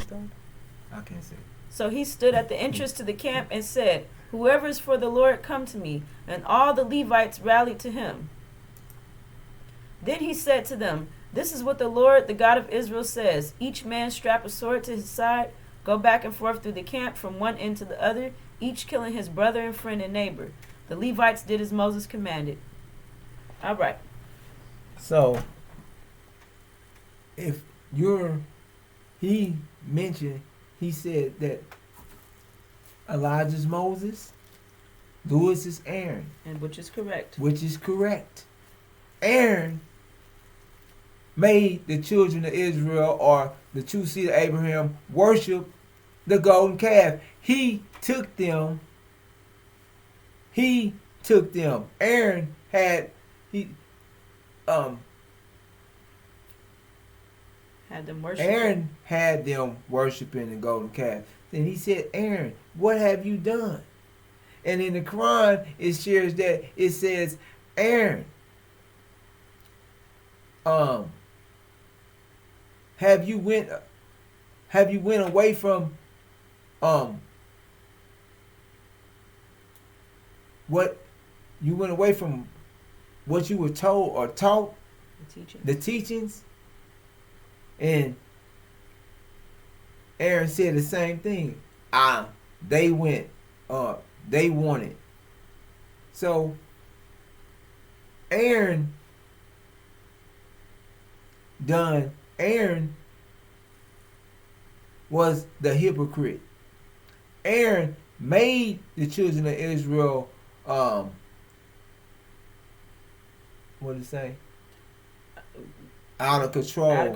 I can't say. So he stood at the entrance to the camp and said, "Whoever is for the Lord, come to me." And all the Levites rallied to him. Then he said to them, "This is what the Lord, the God of Israel, says. Each man strap a sword to his side, go back and forth through the camp from one end to the other, each killing his brother and friend and neighbor." The Levites did as Moses commanded. All right. So, if he said that Elijah's Moses, Louis is Aaron. And which is correct. Which is correct. Aaron made the children of Israel, or the true seed of Abraham, worship the golden calf. He took them. Aaron had had them worship. Aaron had them worshiping the golden calf. Then he said, Aaron, what have you done? And in the Quran, it shares that it says, Aaron, have you went away from what you went away from what you were told or taught, the teachings? And Aaron said the same thing. They wanted. So Aaron was the hypocrite. Aaron made the children of Israel what did it say? Out of control.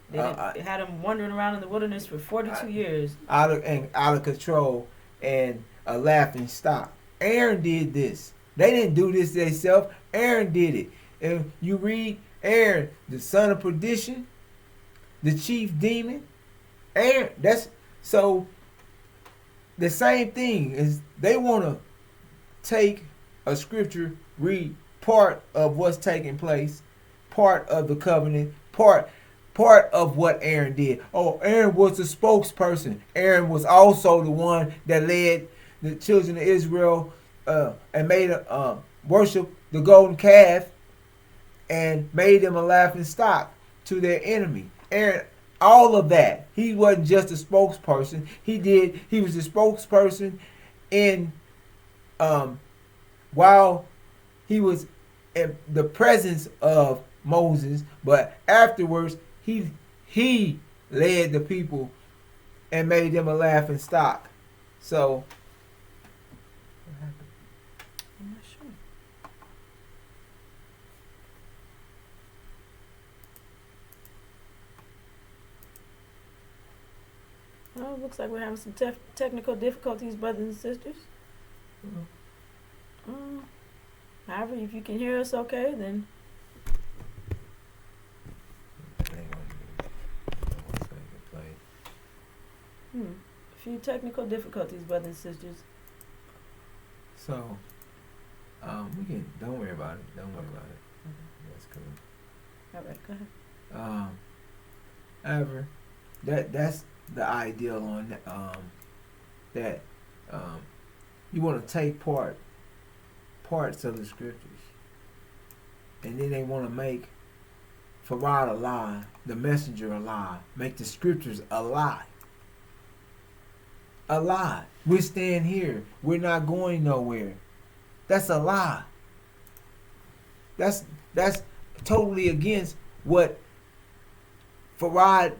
They had them wandering around in the wilderness for 42 years. Out of control and a laughing stock. Aaron did this. They didn't do this themselves. Aaron did it. And you read Aaron, the son of perdition, the chief demon. Aaron, so the same thing is they want to take a scripture, read part of what's taking place, part of the covenant, part of what Aaron did. Oh, Aaron was the spokesperson. Aaron was also the one that led the children of Israel and made worship the golden calf and made them a laughing stock to their enemy. Aaron, all of that. He wasn't just a spokesperson. He was a spokesperson in while he was in the presence of Moses, but afterwards he led the people and made them a laughing stock. So I'm not sure. Well, it looks like we're having some technical difficulties, brothers and sisters. However, if you can hear us okay, then a few technical difficulties, brothers and sisters. So, we can, don't worry about it. Don't worry about it. That's cool. All right, go ahead. However, that's the ideal on that you want to take parts of the scriptures, and then they want to make Farad a lie, the messenger a lie, make the scriptures a lie. A lie. We're staying here. We're not going nowhere. That's a lie. That's totally against what Farad,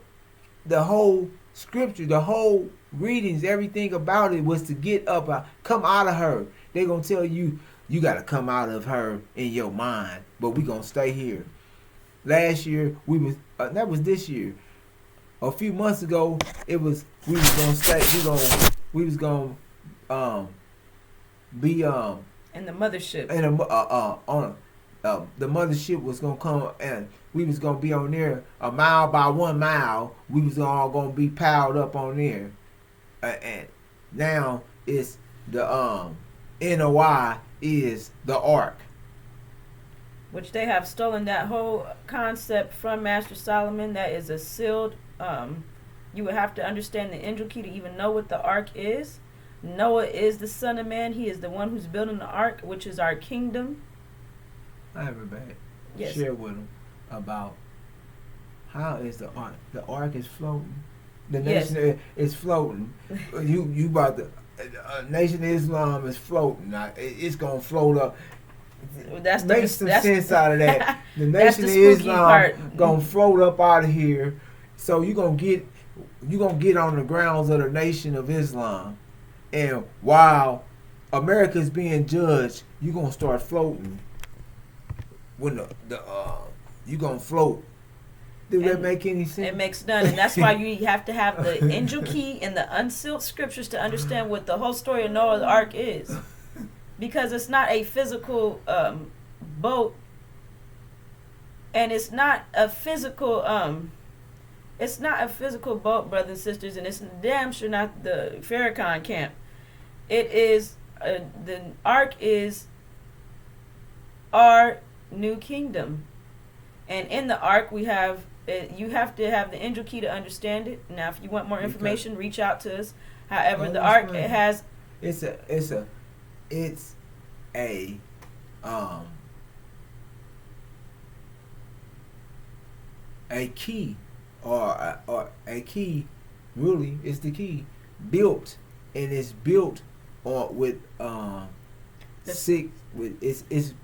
the whole scripture, the whole readings, everything about it was to get up, come out of her. They're going to tell you, you got to come out of her in your mind, but we going to stay here. Last year, that was this year. A few months ago, we was going to stay, we was going to be in the mothership. The mothership was going to come, and we was going to be on there a mile by 1 mile. We was all going to be piled up on there. And now it's the NOI is the ark. Which they have stolen that whole concept from Master Solomon. That is a sealed, you would have to understand the Indra-key to even know what the ark is. Noah is the son of man. He is the one who's building the ark, which is our kingdom. I have a bad. Yes. Share with them about how is the ark. The ark is floating. The nation is floating. you about the Nation of Islam is floating. Now, it's gonna float up. Make some sense out of that. The Nation of Islam gonna float up out of here. So you gonna get on the grounds of the Nation of Islam, and while America's being judged, you're gonna start floating. When you gonna float. Does that make any sense? It makes none, and that's why you have to have the angel key and the unsealed scriptures to understand what the whole story of Noah's Ark is, because it's not a physical boat, and it's not a physical boat, brothers and sisters, and it's damn sure not the Farrakhan camp. It is the Ark is our new kingdom, and in the Ark we have. You have to have the angel key to understand it. Now, if you want more information, reach out to us. However, the Ark it has. It's a key, or a key. Really, is the key built, and it's built on with it's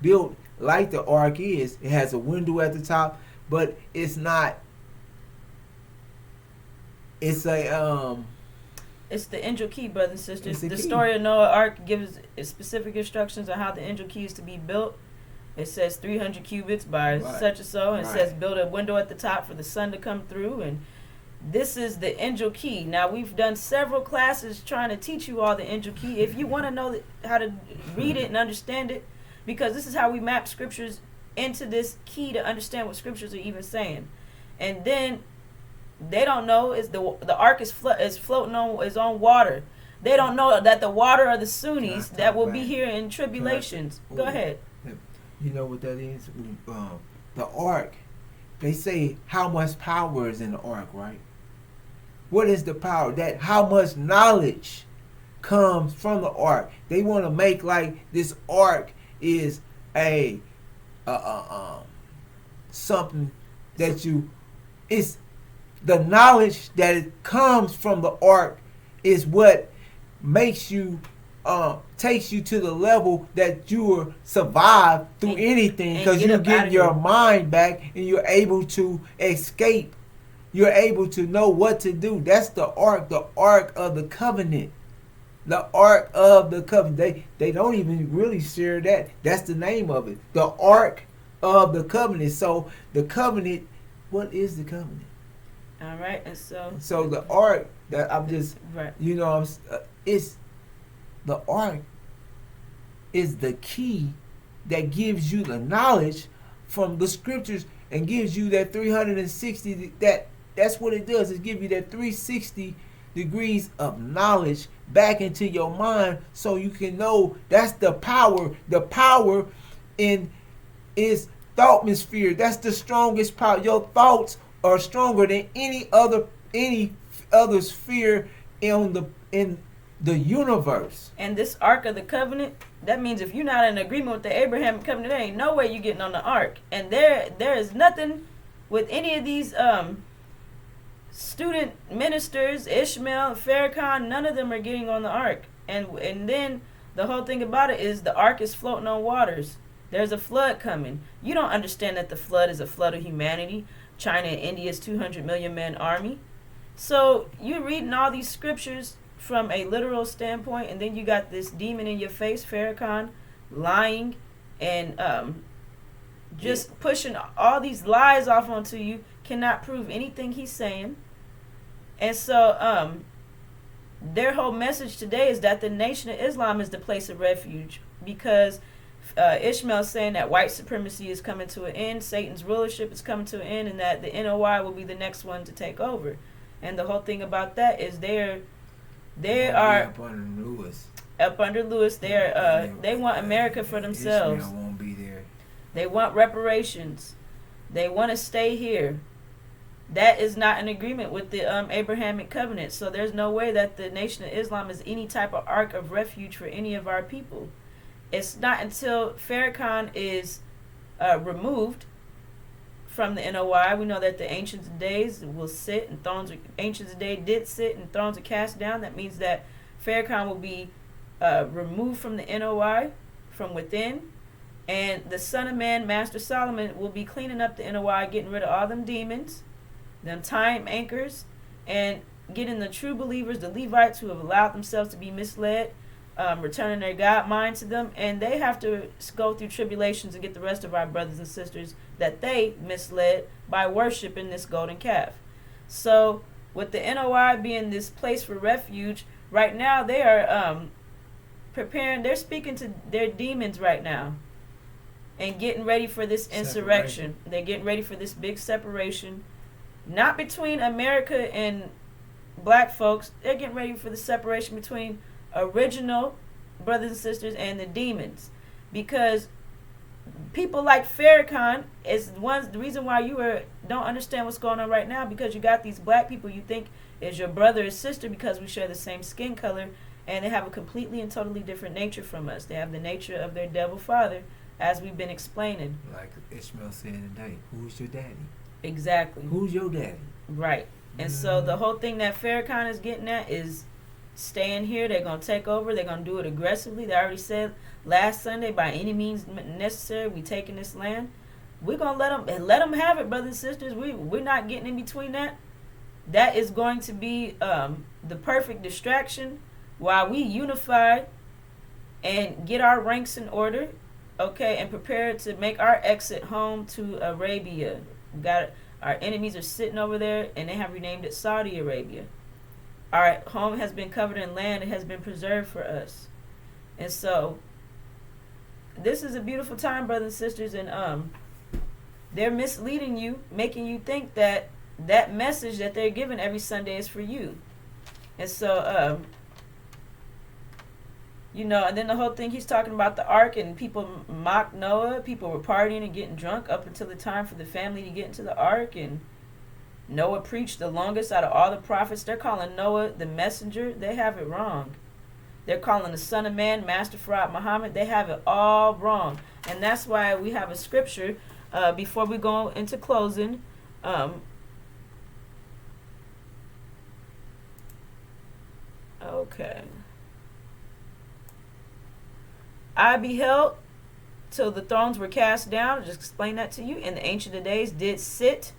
built like the Ark is. It has a window at the top. But it's not. It's a It's the angel key, brothers and sisters. The key. story of Noah Ark gives specific instructions on how the angel key is to be built. It says 300 cubits by such and so, and it says build a window at the top for the sun to come through. And this is the angel key. Now, we've done several classes trying to teach you all the angel key. If you want to know how to read it and understand it, because this is how we map scriptures into this key to understand what scriptures are even saying. And then they don't know is the ark is floating on water. They don't know that the water are the Sunnis that will be here in tribulations. Go ahead. You know what that is? The ark. They say how much power is in the ark, right? What is the power? That how much knowledge comes from the ark. They want to make like this ark is a something that it's the knowledge that it comes from the ark is what makes you takes you to the level that you will survive through anything, because you get your mind back and you're able to escape. You're able to know what to do. That's the ark of the covenant. The Ark of the Covenant. They don't even really share that. That's the name of it. The Ark of the Covenant. So the covenant, what is the covenant? All right, and so the Ark that I'm just right. It's the Ark is the key that gives you the knowledge from the scriptures and gives you that 360. That's what it does. It gives you that 360 degrees of knowledge back into your mind, so you can know. That's the power. The power in is thoughtmosphere. That's the strongest power. Your thoughts are stronger than any other sphere in the universe. And this Ark of the Covenant, that means if you're not in agreement with the Abrahamic covenant, there ain't no way you're getting on the Ark. And there is nothing with any of these student ministers, Ishmael, Farrakhan, none of them are getting on the Ark. And then the whole thing about it is the Ark is floating on waters. There's a flood coming. You don't understand that the flood is a flood of humanity. China and India's 200 million man army. So you're reading all these scriptures from a literal standpoint, and then you got this demon in your face, Farrakhan, lying and just pushing all these lies off onto you, cannot prove anything he's saying. And so their whole message today is that the Nation of Islam is the place of refuge, because Ishmael is saying that white supremacy is coming to an end, Satan's rulership is coming to an end, and that the NOI will be the next one to take over. And the whole thing about that is they are up under Lewis. Up under Lewis, they want America for themselves. Ishmael won't be there. They want reparations. They want to stay here. That is not in agreement with the Abrahamic covenant. So there's no way that the Nation of Islam is any type of ark of refuge for any of our people. It's not until Farrakhan is removed from the NOI. We know that the Ancients of Days will sit and thrones. Ancients of Days did sit and thrones are cast down. That means that Farrakhan will be removed from the NOI from within, and the Son of Man, Master Solomon, will be cleaning up the NOI, getting rid of all them demons, them time anchors, and getting the true believers, the Levites who have allowed themselves to be misled, returning their God mind to them, and they have to go through tribulations and get the rest of our brothers and sisters that they misled by worshiping this golden calf. So, with the NOI being this place for refuge, right now they are preparing, they're speaking to their demons right now and getting ready for this insurrection. They're getting ready for this big separation, not between America and black folks. They're getting ready for the separation between original brothers and sisters and the demons, because people like Farrakhan is the reason why you don't understand what's going on right now, because you got these black people you think is your brother or sister because we share the same skin color, and they have a completely and totally different nature from us. They have the nature of their devil father, as we've been explaining. Like Ishmael said today, who's your daddy? Exactly. Who's your daddy? Right. And so the whole thing that Farrakhan is getting at is staying here. They're going to take over. They're going to do it aggressively. They already said last Sunday, by any means necessary, we taking this land. We're going to let them have it, brothers and sisters. We're not getting in between that. That is going to be the perfect distraction while we unify and get our ranks in order, okay, and prepare to make our exit home to Arabia. We got our enemies are sitting over there, and they have renamed it Saudi Arabia. Our home has been covered in land. It has been preserved for us. And so this is a beautiful time, brothers and sisters, and they're misleading you, making you think that that message that they're giving every Sunday is for you. And so and then the whole thing, he's talking about the ark, and people mocked Noah. People were partying and getting drunk up until the time for the family to get into the ark, and Noah preached the longest out of all the prophets. They're calling Noah the messenger. They have it wrong. They're calling the Son of Man Master Farad Muhammad. They have it all wrong. And that's why we have a scripture before we go into closing. Okay. I beheld till the thrones were cast down. I'll just explain that to you. And the Ancient of Days did sit,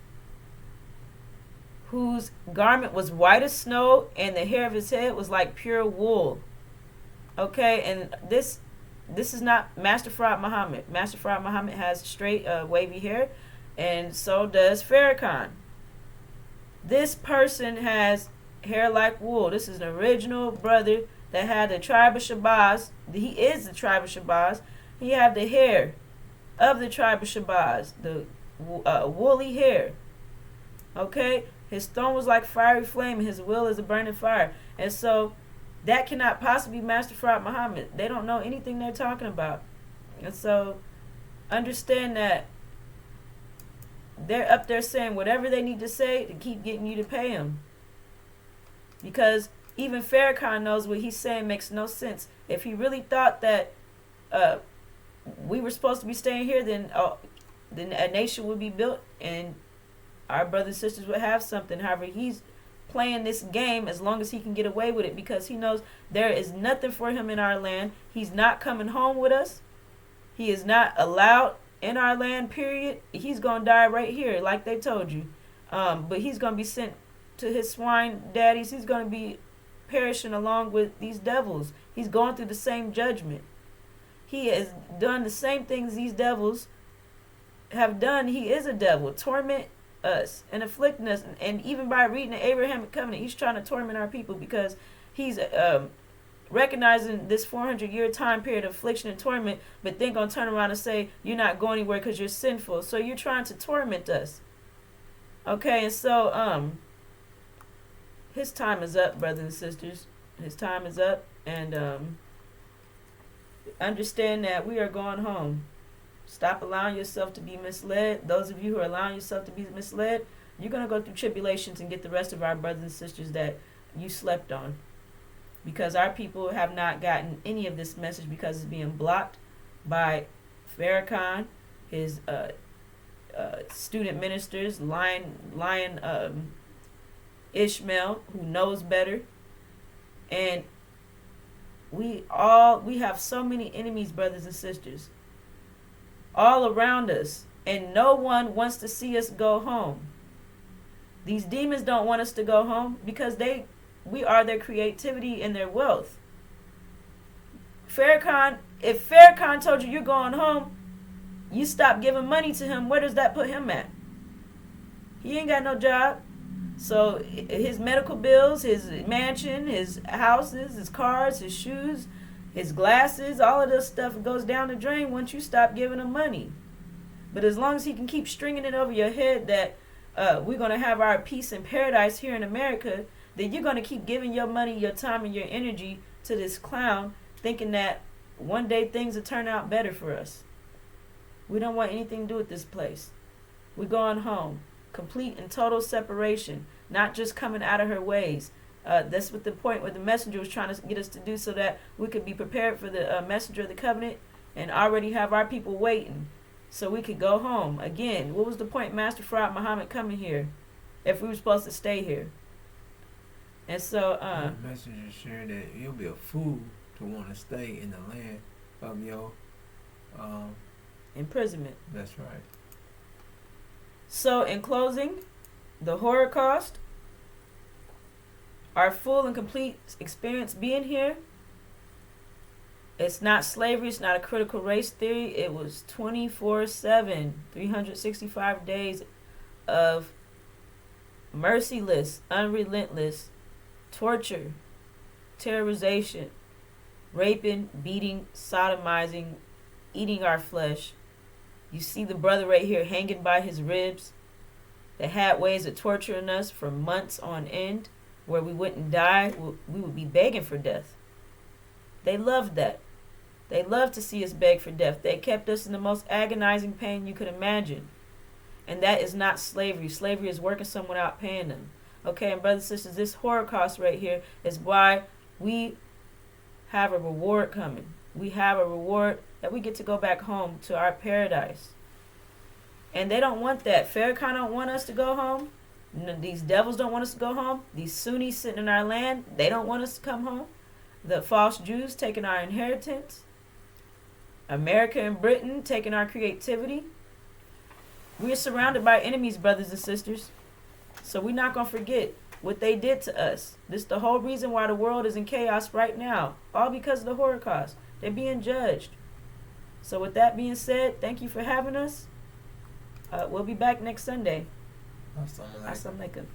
whose garment was white as snow, and the hair of his head was like pure wool. Okay, and this is not Master Farad Muhammad. Master Farad Muhammad has straight, wavy hair, and so does Farrakhan. This person has hair like wool. This is an original brother that had the tribe of Shabazz. He is the tribe of Shabazz. He had the hair of the tribe of Shabazz, the woolly hair. Okay? His throne was like fiery flame, and his will is a burning fire. And so that cannot possibly be Master Farad Muhammad. They don't know anything they're talking about. And so understand that they're up there saying whatever they need to say to keep getting you to pay them. Because even Farrakhan knows what he's saying makes no sense. If he really thought that we were supposed to be staying here, then a nation would be built and our brothers and sisters would have something. However, he's playing this game as long as he can get away with it, because he knows there is nothing for him in our land. He's not coming home with us. He is not allowed in our land, period. He's going to die right here, like they told you. But he's going to be sent to his swine daddies. He's going to be perishing along with these devils. He's going through the same judgment. He has done the same things these devils have done. He is a devil, torment us and afflicting us, and even by reading the Abrahamic covenant, he's trying to torment our people, because he's recognizing this 400-year time period of affliction and torment, but then gonna turn around and say you're not going anywhere because you're sinful. So you're trying to torment us. Okay, and so his time is up, brothers and sisters. His time is up, and understand that we are going home. Stop allowing yourself to be misled. Those of you who are allowing yourself to be misled, you're going to go through tribulations and get the rest of our brothers and sisters that you slept on. Because our people have not gotten any of this message, because it's being blocked by Farrakhan, his student ministers, Lion Ishmael, who knows better. And we have so many enemies, brothers and sisters, all around us, and no one wants to see us go home. These demons don't want us to go home because we are their creativity and their wealth. if Farrakhan told you you're going home, you stop giving money to him, where does that put him at? He ain't got no job. So his medical bills, his mansion, his houses, his cars, his shoes, his glasses, all of this stuff goes down the drain once you stop giving him money. But as long as he can keep stringing it over your head that we're going to have our peace and paradise here in America, then you're going to keep giving your money, your time, and your energy to this clown, thinking that one day things will turn out better for us. We don't want anything to do with this place. We're going home. Complete and total separation. Not just coming out of her ways. That's what the point what the messenger was trying to get us to do, so that we could be prepared for the messenger of the covenant and already have our people waiting so we could go home. Again, what was the point Master Fard Muhammad coming here if we were supposed to stay here? And so the messenger shared that you'll be a fool to want to stay in the land of your imprisonment. That's right. So in closing, the Holocaust, our full and complete experience being here, it's not slavery, it's not a critical race theory. It was 24/7, 365 days of merciless, unrelentless torture, terrorization, raping, beating, sodomizing, eating our flesh. You see the brother right here hanging by his ribs that had ways of torturing us for months on end, where we wouldn't die, we would be begging for death. They loved that. They loved to see us beg for death. They kept us in the most agonizing pain you could imagine. And that is not slavery. Slavery is working someone out paying them. Okay, and brothers and sisters, this Holocaust right here is why we have a reward coming. We have a reward that we get to go back home to our paradise. And they don't want that. Farrakhan don't want us to go home. These devils don't want us to go home. These Sunnis sitting in our land, they don't want us to come home. The false Jews taking our inheritance. America and Britain taking our creativity. We're surrounded by enemies, brothers and sisters. So we're not going to forget what they did to us. This is the whole reason why the world is in chaos right now. All because of the Holocaust. They're being judged. So with that being said, thank you for having us. We'll be back next Sunday. Assalamu alaikum. Assalamu alaikum.